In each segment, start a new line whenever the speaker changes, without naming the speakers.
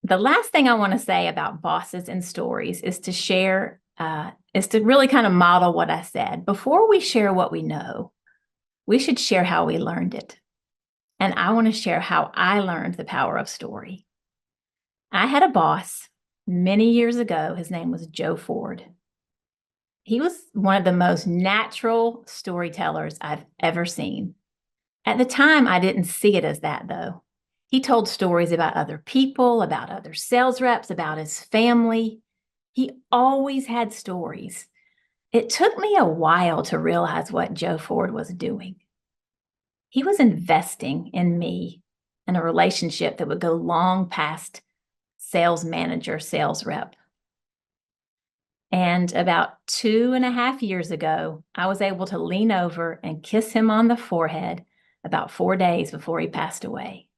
The last thing I want to say about bosses and stories is to share, is to really kind of model what I said. Before we share what we know, we should share how we learned it. And I want to share how I learned the power of story. I had a boss many years ago. His name was Joe Ford. He was one of the most natural storytellers I've ever seen. At the time, I didn't see it as that, though. He told stories about other people, about other sales reps, about his family. He always had stories. It took me a while to realize what Joe Ford was doing. He was investing in me in a relationship that would go long past sales manager, sales rep. And about 2.5 years ago, I was able to lean over and kiss him on the forehead about 4 days before he passed away.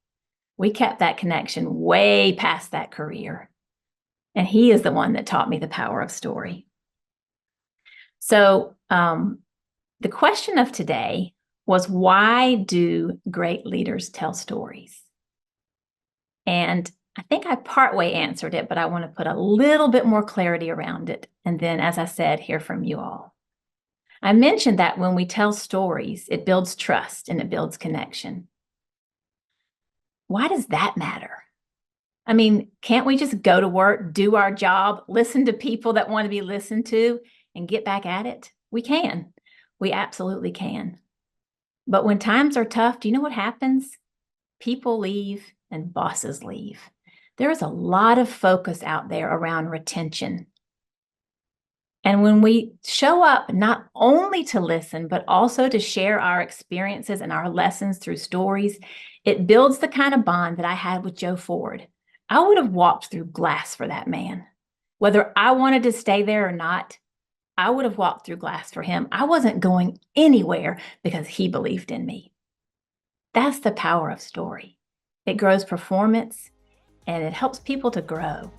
We kept that connection way past that career. And he is the one that taught me the power of story. So the question of today was, why do great leaders tell stories? And I think I partway answered it, but I want to put a little bit more clarity around it. And then, as I said, hear from you all. I mentioned that when we tell stories, it builds trust and it builds connection. Why does that matter? I mean, can't we just go to work, do our job, listen to people that want to be listened to, and get back at it? We can. We absolutely can. But when times are tough, do you know what happens? People leave and bosses leave. There is a lot of focus out there around retention. And when we show up not only to listen, but also to share our experiences and our lessons through stories, it builds the kind of bond that I had with Joe Ford. I would have walked through glass for that man. Whether I wanted to stay there or not, I would have walked through glass for him. I wasn't going anywhere because he believed in me. That's the power of story. It grows performance and it helps people to grow.